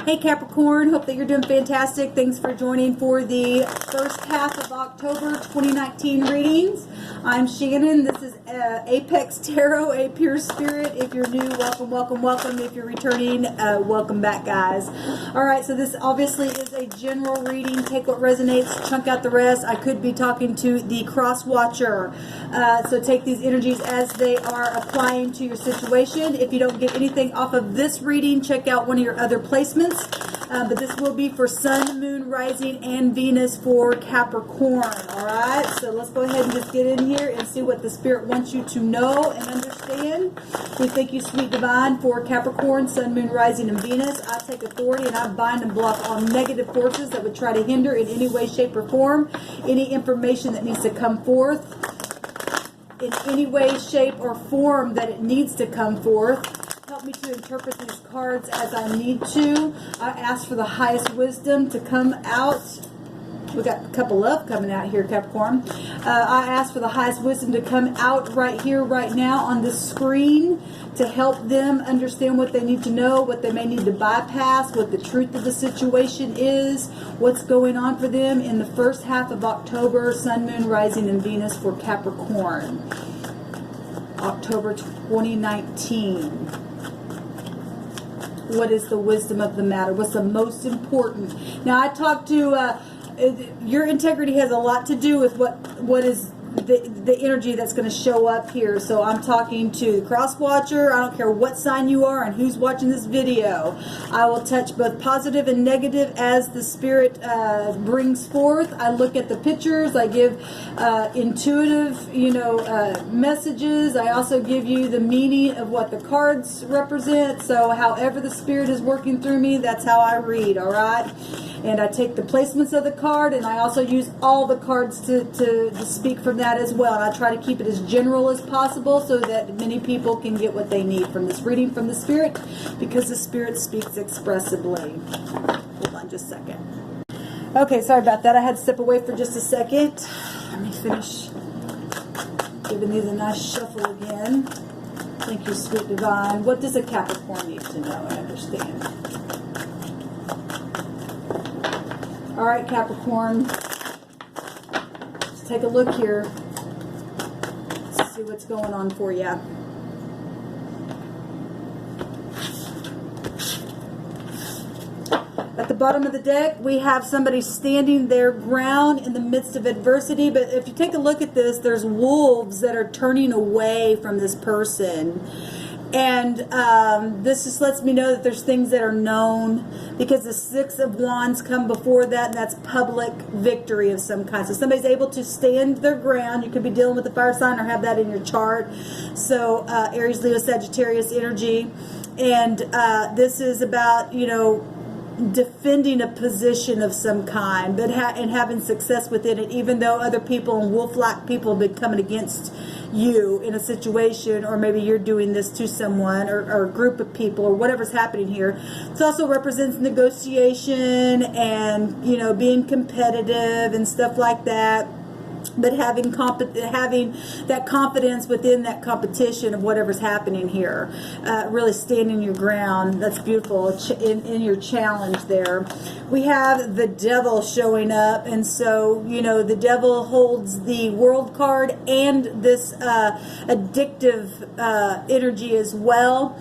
Hey Capricorn, hope that you're doing fantastic. Thanks for joining for the first half of October 2019 readings. I'm Shannon. This is Apex Tarot, a pure spirit. If you're new, welcome, welcome, welcome. If you're returning, welcome back, guys. Alright, so this obviously is a general reading. Take what resonates, chunk out the rest. I could be talking to the cross watcher. So take these energies as they are applying to your situation. If you don't get anything off of this reading, check out one of your other placements. But this will be for Sun, Moon, Rising, and Venus for Capricorn. Alright, so let's go ahead and just get in here and see what the Spirit wants you to know and understand. We thank you, Sweet Divine, for Capricorn, Sun, Moon, Rising, and Venus. I take authority and I bind and block all negative forces that would try to hinder in any way, shape, or form any information that needs to come forth in any way, shape, or form that it needs to come forth. Help me to interpret these cards as I need to. I ask for the highest wisdom to come out. We got a couple of coming out here, Capricorn. I ask for the highest wisdom to come out right here, right now on the screen to help them understand what they need to know, what they may need to bypass, what the truth of the situation is, what's going on for them in the first half of October, Sun, Moon, Rising, and Venus for Capricorn. October 2019. What is the wisdom of the matter? What's the most important? Now, I talked to your integrity has a lot to do with what is the energy that's going to show up here. So I'm talking to the cross watcher. I don't care what sign you are and who's watching this video. I will touch both positive and negative as the Spirit brings forth. I look at the pictures. I give intuitive, messages. I also give you the meaning of what the cards represent. So however the Spirit is working through me, that's how I read, all right? And I take the placements of the card, and I also use all the cards to speak from that as well. And I try to keep it as general as possible so that many people can get what they need from this reading from the Spirit, because the Spirit speaks expressively. Hold on just a second. Okay, sorry about that. I had to step away for just a second. Let me finish giving these a nice shuffle again. Thank you, Sweet Divine. What does a Capricorn need to know and understand? All right, Capricorn, let's take a look here. Let's see what's going on for you. At the bottom of the deck, we have somebody standing their ground in the midst of adversity. But if you take a look at this, there's wolves that are turning away from this person. And this just lets me know that there's things that are known, because the Six of Wands come before that, and that's public victory of some kind. So somebody's able to stand their ground. You could be dealing with a fire sign or have that in your chart. So Aries, Leo, Sagittarius energy. And this is about, defending a position of some kind, but and having success within it, even though other people and wolf-like people have been coming against you in a situation, or maybe you're doing this to someone or a group of people or whatever's happening here. It also represents negotiation and, being competitive and stuff like that. But having that confidence within that competition of whatever's happening here, really standing your ground. That's beautiful in your challenge there. We have the Devil showing up, and so the Devil holds the World card and this addictive energy as well.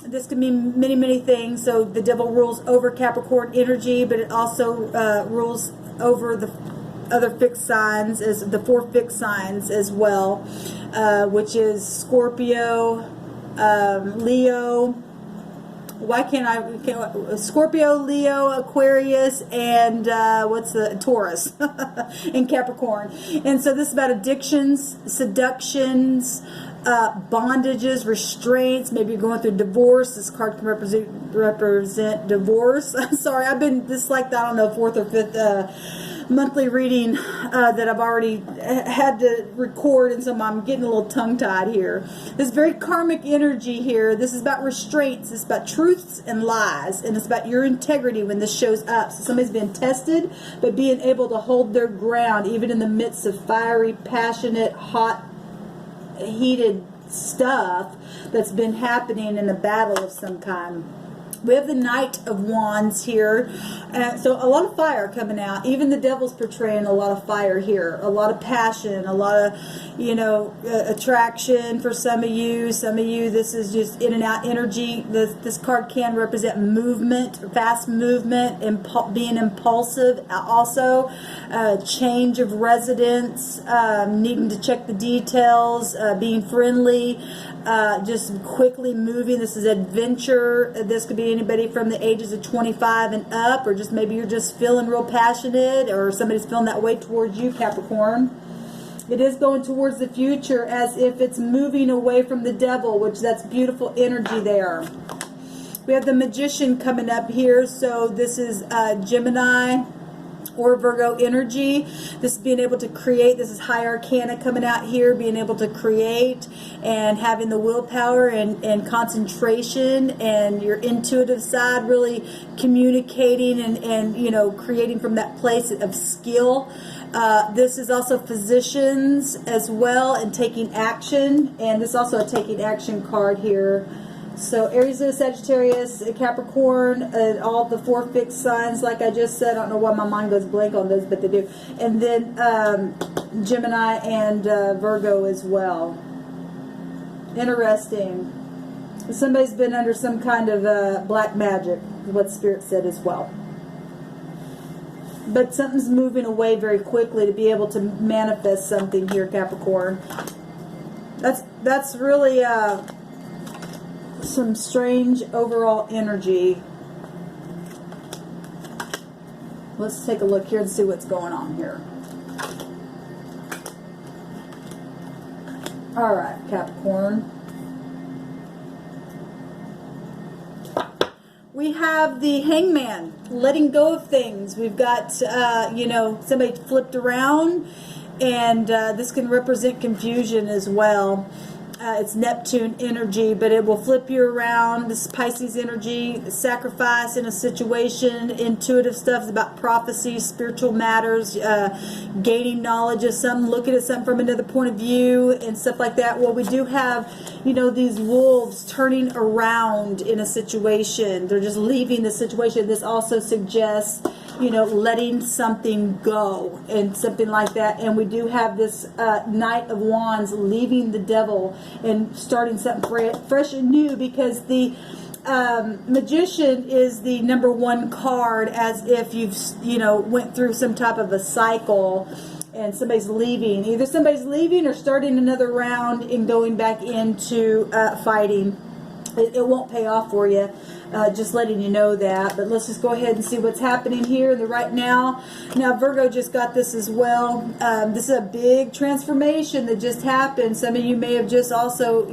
This can mean many, many things. So the Devil rules over Capricorn energy, but it also rules over the other fixed signs, as the 4 fixed signs as well, which is Scorpio, Leo. Why can't I? Scorpio, Leo, Aquarius, and what's the Taurus and Capricorn. And so this is about addictions, seductions, bondages, restraints. Maybe you're going through divorce. This card can represent divorce. Sorry, I've been this like I don't know, 4th or 5th monthly reading that I've already had to record, and so I'm getting a little tongue-tied here. This very karmic energy here. This is about restraints. It's about truths and lies, and it's about your integrity when this shows up. So somebody's been tested, but being able to hold their ground even in the midst of fiery, passionate, hot, heated stuff that's been happening in a battle of some kind. We have the Knight of Wands here. So a lot of fire coming out. Even the Devil's portraying a lot of fire here. A lot of passion, a lot of, attraction for some of you. Some of you, this is just in and out energy. This card can represent movement, fast movement, being impulsive. Also, change of residence, needing to check the details, being friendly, just quickly moving. This is adventure. This could be anybody from the ages of 25 and up, or just maybe you're just feeling real passionate, or somebody's feeling that way towards you, Capricorn. It is going towards the future as if it's moving away from the devil, which that's beautiful energy there. We have the Magician coming up here. So this is Gemini or Virgo energy. This is being able to create. This is High Arcana coming out here, being able to create and having the willpower and concentration and your intuitive side, really communicating and creating from that place of skill. This is also physicians as well, and taking action. And this is also a taking action card here. So Aries, Sagittarius, Capricorn, all the 4 fixed signs, like I just said. I don't know why my mind goes blank on those, but they do. And then Gemini and Virgo as well. Interesting. Somebody's been under some kind of black magic, is what Spirit said as well. But something's moving away very quickly to be able to manifest something here, Capricorn. That's really some strange overall energy. Let's take a look here and see what's going on here. All right, Capricorn. We have the Hangman, letting go of things. We've got, somebody flipped around, and this can represent confusion as well. It's Neptune energy, but it will flip you around. This is Pisces energy, sacrifice in a situation, intuitive stuff about prophecy, spiritual matters, gaining knowledge of something, looking at something from another point of view and stuff like that. Well, we do have, these wolves turning around in a situation. They're just leaving the situation. This also suggests letting something go and something like that. And we do have this Knight of Wands leaving the devil and starting something fresh and new, because the Magician is the #1 card, as if you've went through some type of a cycle and somebody's leaving. Either somebody's leaving or starting another round and going back into fighting. It won't pay off for you. Just letting you know that. But let's just go ahead and see what's happening here right now. Now, Virgo just got this as well. This is a big transformation that just happened. Some of you may have just also,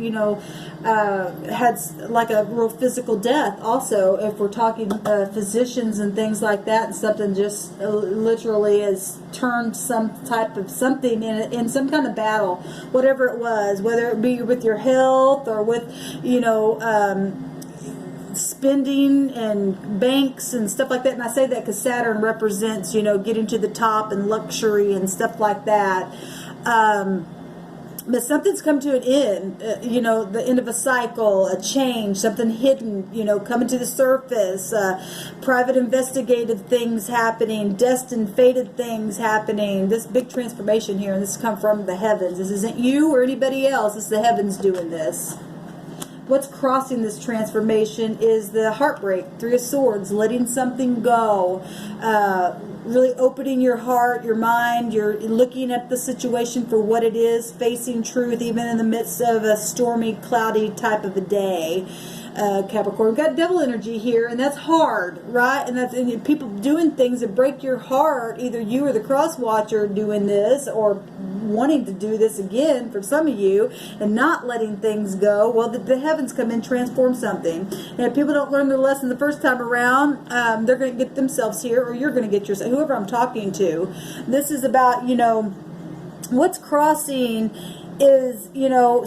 had like a real physical death also, if we're talking physicians and things like that, and something just literally has turned some type of something in some kind of battle, whatever it was, whether it be with your health or with, spending and banks and stuff like that. And I say that because Saturn represents, getting to the top and luxury and stuff like that. But something's come to an end, the end of a cycle, a change, something hidden, coming to the surface, private investigative things happening, destined, fated things happening. This big transformation here, and this comes from the heavens. This isn't you or anybody else. It's the heavens doing this. What's crossing this transformation is the heartbreak, 3 of Swords, letting something go, really opening your heart, your mind. You're looking at the situation for what it is, facing truth even in the midst of a stormy, cloudy type of a day. Capricorn, we've got devil energy here, and that's hard, right? And people doing things that break your heart. Either you or the cross watcher doing this, or wanting to do this again for some of you, and not letting things go. Well, the heavens come in, transform something. And if people don't learn their lesson the first time around, they're going to get themselves here, or you're going to get yourself, whoever I'm talking to. This is about, what's crossing is,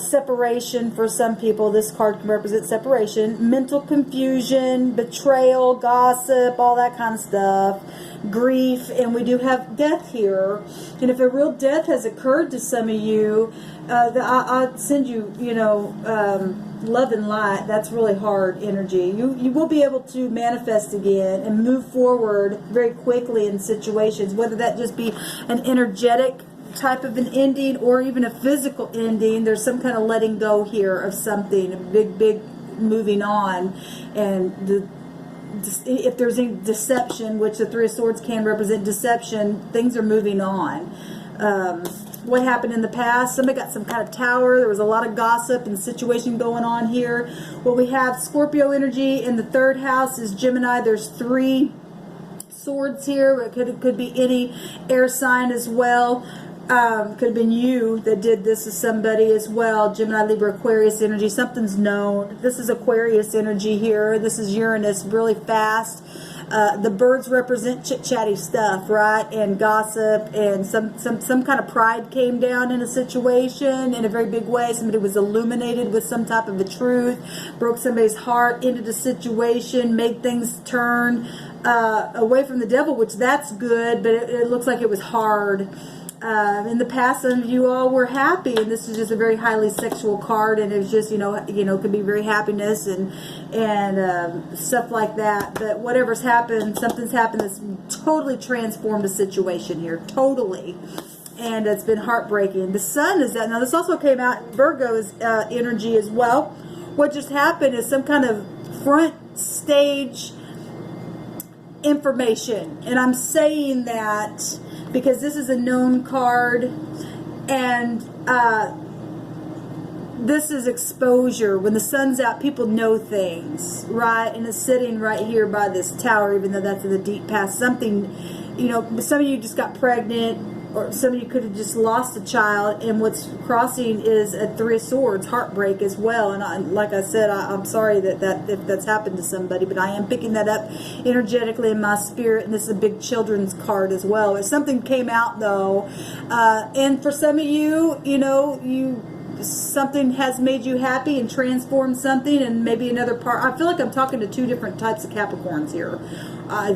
separation for some people. This card can represent separation, mental confusion, betrayal, gossip, all that kind of stuff, grief, and we do have death here. And if a real death has occurred to some of you, I'll send you, love and light, that's really hard energy. You will be able to manifest again and move forward very quickly in situations, whether that just be an energetic type of an ending or even a physical ending. There's some kind of letting go here of something, a big moving on. And if there's any deception, which the Three of Swords can represent deception, things are moving on. What happened in the past? Somebody got some kind of tower. There was a lot of gossip and situation going on here. Well, we have Scorpio energy in the third house is Gemini. There's 3 swords here. It could be any air sign as well. Could have been you that did this to somebody as well. Gemini, Libra, Aquarius energy. Something's known. This is Aquarius energy here. This is Uranus, really fast. The birds represent chit-chatty stuff, right? And gossip, and some kind of pride came down in a situation in a very big way. Somebody was illuminated with some type of a truth, broke somebody's heart, ended a situation, made things turn away from the devil, which that's good, but it looks like it was hard. In the past, some of you all were happy, and this is just a very highly sexual card, and it's just, could be very happiness and stuff like that. But whatever's happened, something's happened that's totally transformed a situation here, totally. And it's been heartbreaking. The sun is that. Now, this also came out Virgo's energy as well. What just happened is some kind of front stage information, and I'm saying that because this is a known card, and this is exposure. When the sun's out, people know things, right? And it's sitting right here by this tower, even though that's in the deep past. Something, some of you just got pregnant, or some of you could have just lost a child, and what's crossing is a 3 of Swords, heartbreak as well. And like I said, I'm sorry that if that's happened to somebody, but I am picking that up energetically in my spirit, and this is a big children's card as well. If something came out though, and for some of you, something has made you happy and transformed something, and maybe another part. I feel like I'm talking to 2 different types of Capricorns here. I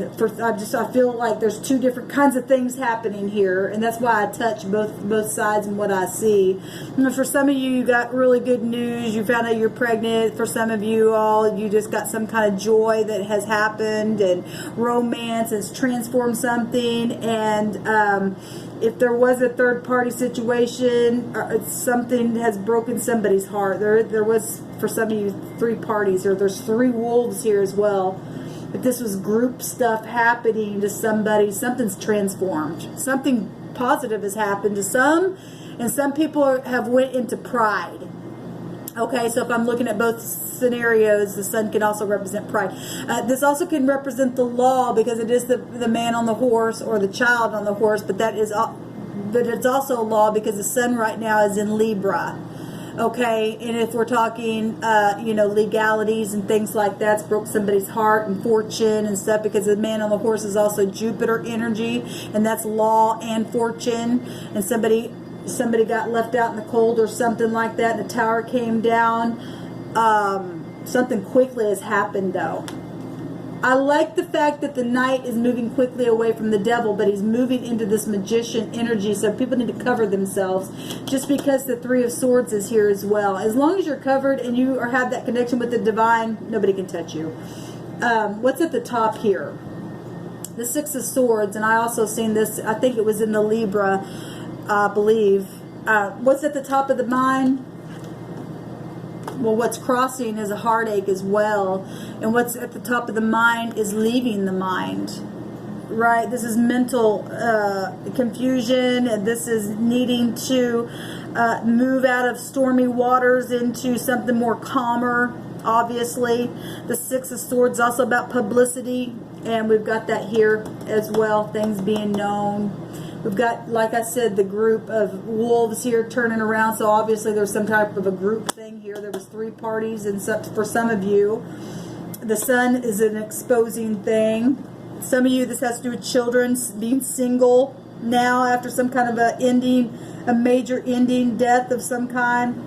feel like there's 2 different kinds of things happening here, and that's why I touch both sides and what I see. And for some of you, you got really good news. You found out you're pregnant. For some of you all, you just got some kind of joy that has happened, and romance has transformed something. And if there was a third-party situation, something has broken somebody's heart. There was, for some of you, 3 parties, or there's 3 wolves here as well. If this was group stuff happening to somebody, something's transformed. Something positive has happened to some, and some people have went into pride. Okay, so if I'm looking at both scenarios, the sun can also represent pride. This also can represent the law, because it is the man on the horse or the child on the horse, but it's also a law because the sun right now is in Libra. Okay, and if we're talking, legalities and things like that, it's broke somebody's heart and fortune and stuff, because the man on the horse is also Jupiter energy, and that's law and fortune. And somebody got left out in the cold or something like that, and the tower came down. Something quickly has happened, though. I like the fact that the knight is moving quickly away from the devil, but he's moving into this magician energy, so people need to cover themselves, just because the 3 of Swords is here as well. As long as you're covered and you have that connection with the divine, nobody can touch you. What's at the top here? The 6 of Swords, and I also seen this, I think it was in the Libra, I believe. What's at the top of the mind? Well, what's crossing is a heartache as well. And what's at the top of the mind is leaving the mind. Right? This is mental confusion, and this is needing to move out of stormy waters into something more calmer, obviously. The 6 of Swords is also about publicity, and we've got that here as well, things being known. We've got, like I said, the group of wolves here turning around, so obviously there's some type of a group thing here. There was 3 parties, and for some of you, the sun is an exposing thing. Some of you, this has to do with children being single now after some kind of a major ending, death of some kind.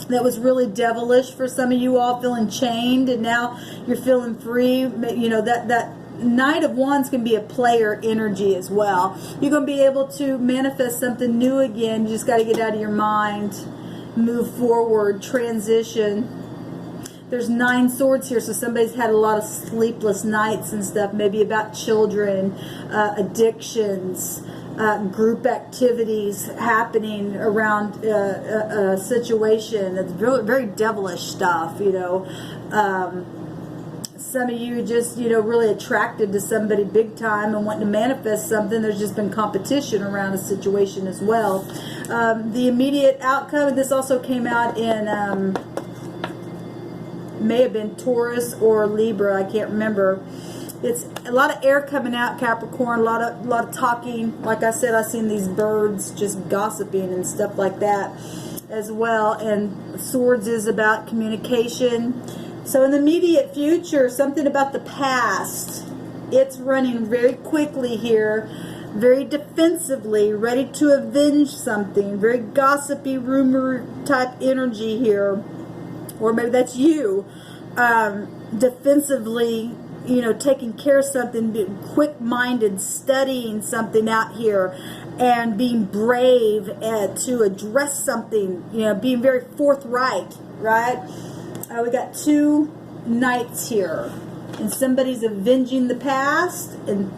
That was really devilish for some of you all, feeling chained, and now you're feeling free. That Knight of Wands can be a player energy as well. You're going to be able to manifest something new again. You just got to get out of your mind, move forward, transition. There's 9 swords here, so somebody's had a lot of sleepless nights and stuff, maybe about children, addictions, group activities happening around a situation. It's very, very devilish stuff, you know. Some of you just, you know, really attracted to somebody big time and wanting to manifest something. There's just been competition around a situation as well. The immediate outcome, this also came out in, may have been Taurus or Libra, I can't remember. It's a lot of air coming out, Capricorn, a lot of talking. Like I said, I've seen these birds just gossiping and stuff like that as well. And swords is about communication. So in the immediate future, something about the past. It's running very quickly here, very defensively, ready to avenge something. Very gossipy, rumor type energy here. Or maybe that's you, defensively, you know, taking care of something, being quick-minded, studying something out here, and being brave to address something, you know, being very forthright, right? We got 2 knights here, and somebody's avenging the past, and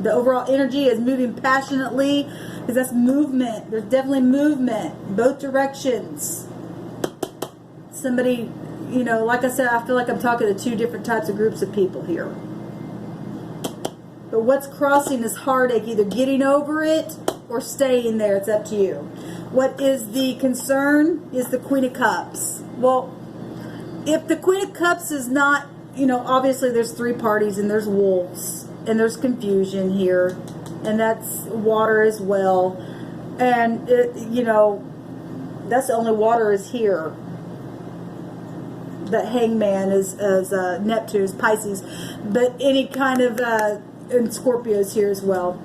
the overall energy is moving passionately, because that's movement. There's definitely movement, both directions. Somebody, you know, like I said, I feel like I'm talking to 2 different types of groups of people here. But what's crossing is heartache, either getting over it or staying there. It's up to you. What is the concern is the Queen of Cups. Well, if the Queen of Cups is not, you know, obviously there's 3 parties and there's wolves and there's confusion here, and that's water as well. And, you know, that's the only water is here. The Hangman is Neptune, is Pisces, but any kind of and Scorpio's here as well.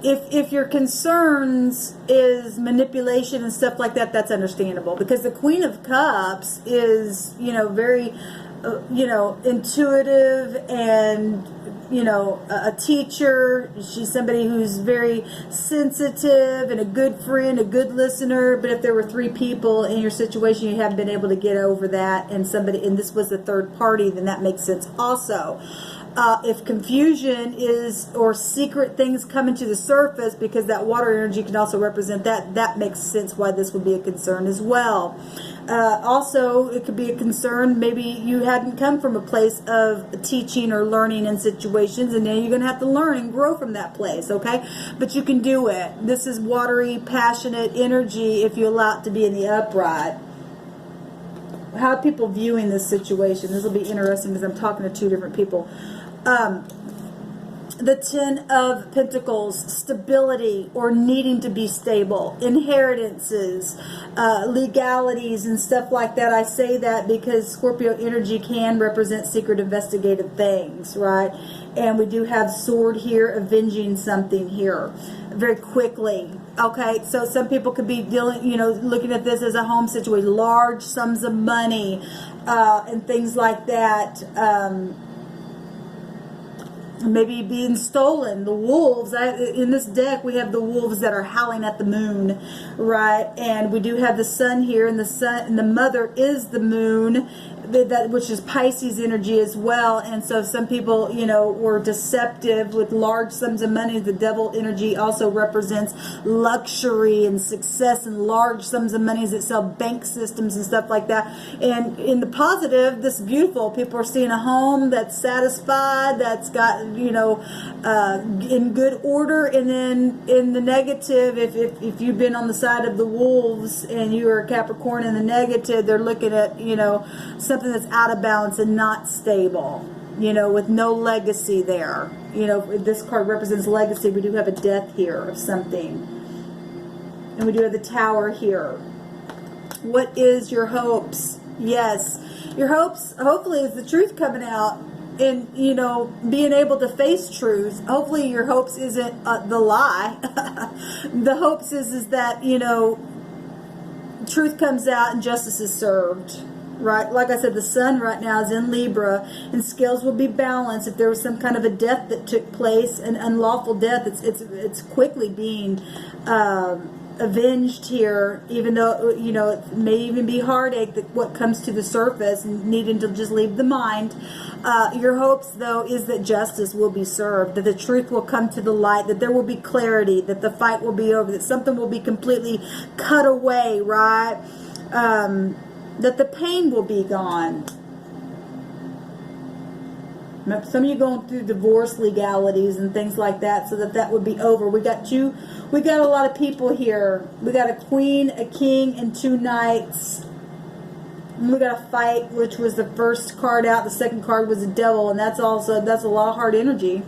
If your concerns is manipulation and stuff like that, that's understandable, because the Queen of Cups is, you know, very you know, intuitive and, you know, a teacher. She's somebody who's very sensitive and a good friend, a good listener. But if there were 3 people in your situation, you haven't been able to get over that, and this was the 3rd party, then that makes sense also. If confusion is, or secret things coming to the surface, because that water energy can also represent that, that makes sense why this would be a concern as well. Also, it could be a concern, maybe you hadn't come from a place of teaching or learning in situations, and now you're going to have to learn and grow from that place, okay? But you can do it. This is watery, passionate energy if you allow it to be in the upright. How are people viewing this situation? This will be interesting because I'm talking to 2 different people. The 10 of Pentacles, stability or needing to be stable, inheritances, legalities and stuff like that. I say that because Scorpio energy can represent secret investigative things, right? And we do have sword here, avenging something here very quickly. Okay, so some people could be dealing, you know, looking at this as a home situation, large sums of money, and things like that. Maybe being stolen. The wolves, in this deck we have the wolves that are howling at the moon, right? And we do have the sun here, and the sun and the mother is the moon, which is Pisces energy as well. And so some people, you know, were deceptive with large sums of money. The devil energy also represents luxury and success and large sums of money that sell bank systems and stuff like that. And in the positive, this is beautiful. People are seeing a home that's satisfied, that's got, you know, in good order. And then in the negative, if you've been on the side of the wolves and you are a Capricorn in the negative, they're looking at, you know, something that's out of balance and not stable, you know, with no legacy there. You know, this card represents legacy. We do have a death here of something, and we do have the Tower here. What is your hopes? Yes, your hopes hopefully is the truth coming out, and, you know, being able to face truth. Hopefully your hopes isn't the lie. The hopes is that, you know, truth comes out and justice is served. Right, like I said, the sun right now is in Libra, and scales will be balanced. If there was some kind of a death that took place, an unlawful death, it's quickly being avenged here, even though, you know, it may even be heartache that what comes to the surface and needing to just leave the mind. Your hopes, though, is that justice will be served, that the truth will come to the light, that there will be clarity, that the fight will be over, that something will be completely cut away, right? That the pain will be gone. Some of you going through divorce legalities and things like that, so that would be over. We got a lot of people here. We got a queen, a king, and 2 knights. And we got a fight, which was the first card out. The second card was the devil, and that's a lot of hard energy.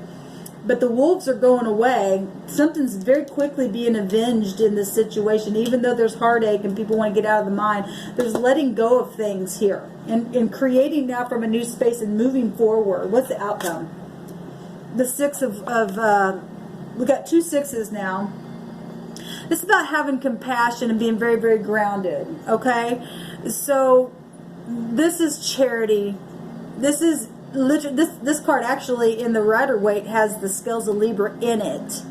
But the wolves are going away. Something's very quickly being avenged in this situation. Even though there's heartache and people want to get out of the mind, there's letting go of things here. And creating now from a new space and moving forward. What's the outcome? The 6 we got 2 6s now. It's about having compassion and being very, very grounded. Okay? So, this is charity. This is this card actually in the Rider-Waite has the scales of Libra in it,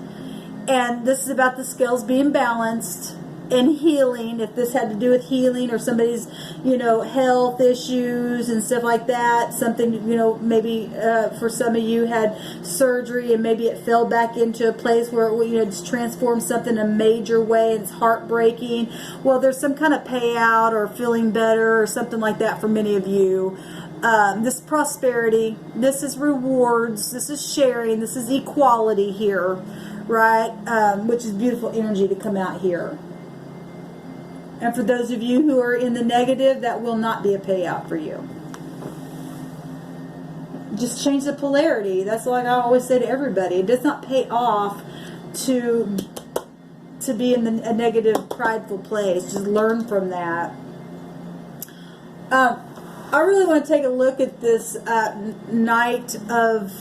and this is about the scales being balanced and healing. If this had to do with healing or somebody's, you know, health issues and stuff like that, something, you know, maybe for some of you had surgery and maybe it fell back into a place where it, you know, it's transformed something in a major way and it's heartbreaking. Well, there's some kind of payout or feeling better or something like that for many of you. This prosperity, this is rewards, this is sharing, this is equality here, right? Which is beautiful energy to come out here. And for those of you who are in the negative, that will not be a payout for you. Just change the polarity. That's like I always say to everybody. It does not pay off to be in a negative, prideful place. Just learn from that. I really want to take a look at this Knight of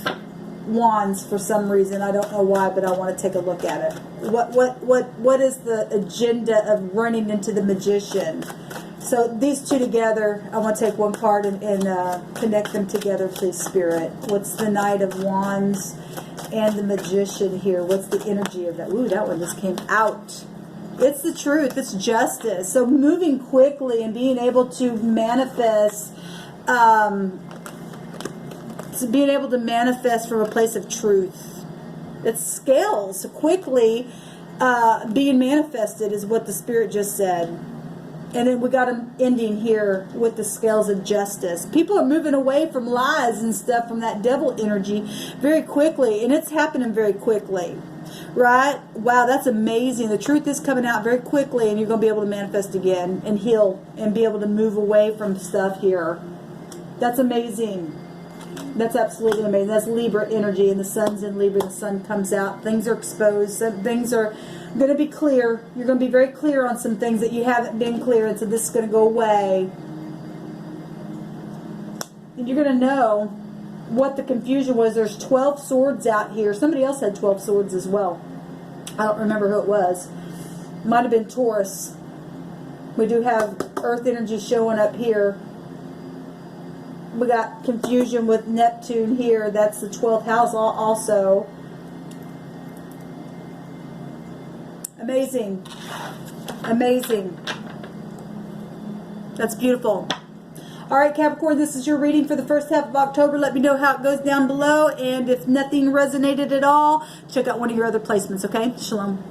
Wands for some reason. I don't know why, but I want to take a look at it. What is the agenda of running into the Magician? So these two together, I want to take one card and connect them together, please, Spirit. What's the Knight of Wands and the Magician here? What's the energy of that? Ooh, that one just came out. It's the truth. It's justice. So moving quickly and being able to manifest, being able to manifest from a place of truth. It's scales quickly being manifested is what the Spirit just said. And then we got an ending here with the scales of justice. People are moving away from lies and stuff, from that devil energy very quickly. And it's happening very quickly. Right? Wow, that's amazing. The truth is coming out very quickly, and you're going to be able to manifest again and heal and be able to move away from stuff here. That's amazing. That's absolutely amazing. That's Libra energy, and the sun's in Libra. The sun comes out. Things are exposed. Some things are going to be clear. You're going to be very clear on some things that you haven't been clear, and so this is going to go away. And you're going to know what the confusion was. There's 12 swords out here. Somebody else had 12 swords as well. I don't remember who it was. Might have been Taurus. We do have earth energy showing up here. We got confusion with Neptune here. That's the 12th house also. Amazing. Amazing. That's beautiful. All right, Capricorn, this is your reading for the first half of October. Let me know how it goes down below. And if nothing resonated at all, check out one of your other placements, okay? Shalom.